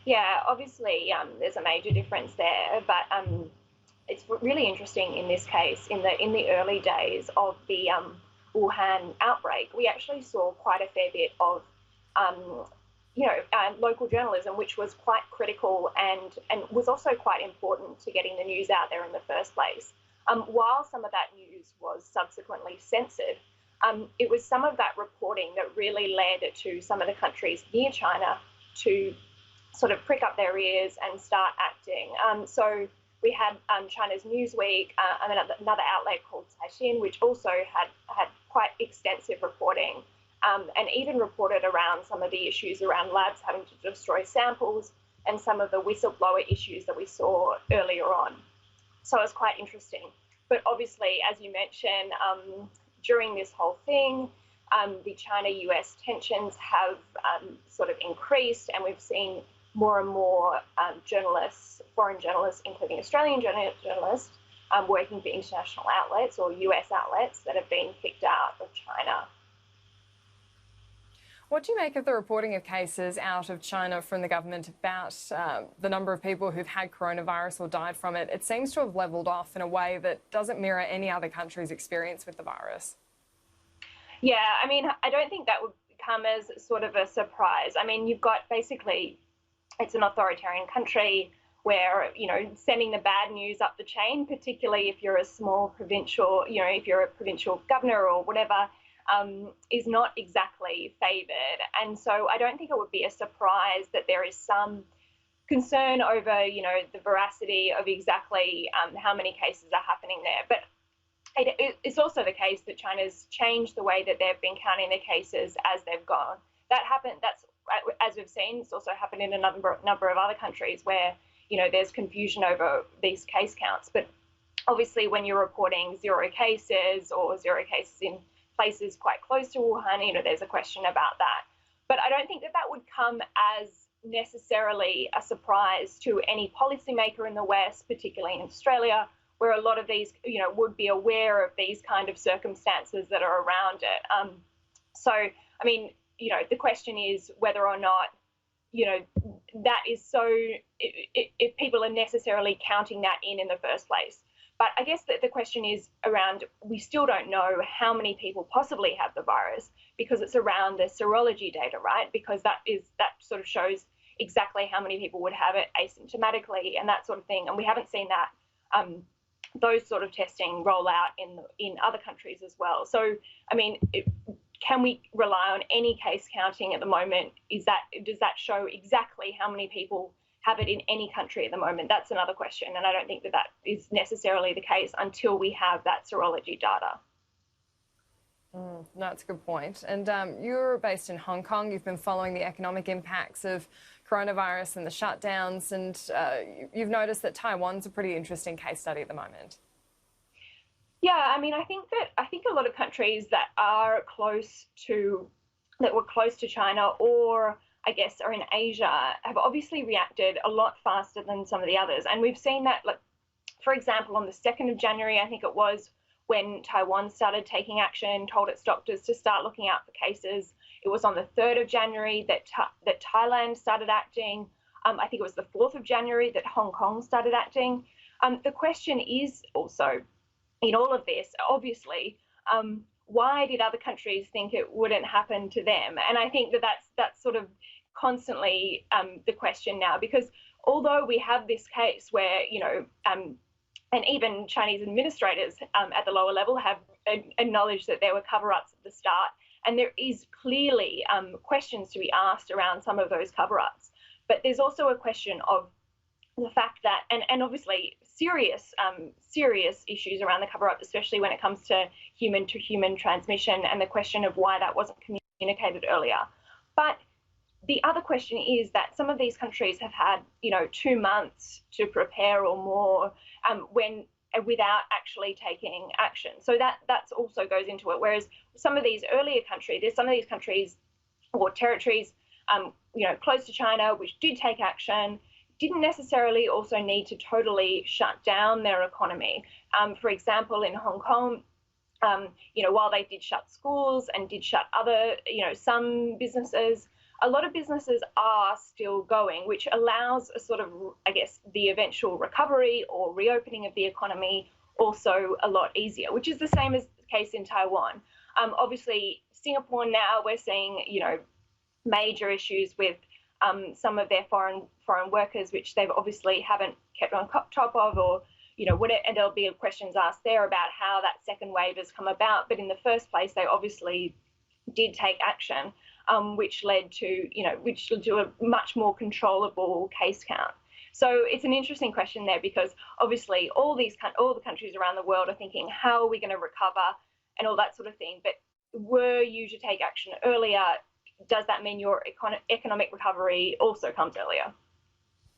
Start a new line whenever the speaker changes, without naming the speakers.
Yeah, obviously there's a major difference there, but it's really interesting in this case. In the early days of the Wuhan outbreak, we actually saw quite a fair bit of um, local journalism, which was quite critical and was also quite important to getting the news out there in the first place. While some of that news was subsequently censored, it was some of that reporting that really led to some of the countries near China to sort of prick up their ears and start acting. So we had China's Newsweek, another outlet called Caixin, which also had quite extensive reporting, and even reported around some of the issues around labs having to destroy samples and some of the whistleblower issues that we saw earlier on. So it was quite interesting. But obviously, as you mentioned, during this whole thing, the China-US tensions have sort of increased, and we've seen more and more journalists, foreign journalists, including Australian journalists, working for international outlets or US outlets that have been kicked out of China.
What do you make of the reporting of cases out of China from the government about the number of people who've had coronavirus or died from it? It seems to have levelled off in a way that doesn't mirror any other country's experience with the virus.
Yeah, I mean, I don't think that would come as sort of a surprise. I mean, you've got basically, it's an authoritarian country where, sending the bad news up the chain, particularly if you're a small provincial, if you're a provincial governor or whatever, is not exactly favoured. And so I don't think it would be a surprise that there is some concern over, the veracity of exactly how many cases are happening there. But it's also the case that China's changed the way that they've been counting their cases as they've gone. That's, as we've seen, it's also happened in a number of other countries where, there's confusion over these case counts. But obviously when you're reporting zero cases or zero cases in places quite close to Wuhan, there's a question about that. But I don't think that would come as necessarily a surprise to any policymaker in the West, particularly in Australia, where a lot of these, would be aware of these kind of circumstances that are around it. So, I mean, the question is whether or not, that is so, if people are necessarily counting that in the first place. But I guess that the question is around, we still don't know how many people possibly have the virus because it's around the serology data, right? Because that sort of shows exactly how many people would have it asymptomatically and that sort of thing. And we haven't seen that, those sort of testing roll out in other countries as well. So, I mean, can we rely on any case counting at the moment? Does that show exactly how many people have it in any country at the moment? That's another question, and I don't think that is necessarily the case until we have that serology data.
No, that's a good point. And you're based in Hong Kong. You've been following the economic impacts of coronavirus and the shutdowns, and you've noticed that Taiwan's a pretty interesting case study at the moment.
Yeah, I mean, I think a lot of countries that were close to China, or I guess are in Asia, have obviously reacted a lot faster than some of the others. And we've seen that, like, for example, on the 2nd of January, I think it was, when Taiwan started taking action, told its doctors to start looking out for cases. It was on the 3rd of January that Thailand started acting. I think it was the 4th of January that Hong Kong started acting. The question is also, in all of this, obviously, why did other countries think it wouldn't happen to them? And I think that's sort of constantly the question now, because although we have this case where, and even Chinese administrators at the lower level have acknowledged that there were cover-ups at the start, and there is clearly questions to be asked around some of those cover-ups. But there's also a question of the fact that, and obviously serious issues around the cover-up, especially when it comes to human transmission, and the question of why that wasn't communicated earlier. But the other question is that some of these countries have had, 2 months to prepare or more without actually taking action. So that also goes into it. Whereas some of these countries or territories, close to China, which did take action, didn't necessarily also need to totally shut down their economy. For example, in Hong Kong, while they did shut schools and did shut other, some businesses, a lot of businesses are still going, which allows a sort of, I guess, the eventual recovery or reopening of the economy also a lot easier, which is the same as the case in Taiwan. Obviously, Singapore now, we're seeing, major issues with some of their foreign workers, which they've obviously haven't kept on top of, or and there'll be questions asked there about how that second wave has come about. But in the first place, they obviously did take action, which led to a much more controllable case count. So it's an interesting question there, because obviously all the countries around the world are thinking, how are we going to recover and all that sort of thing. But were you to take action earlier, does that mean your economic recovery also comes earlier?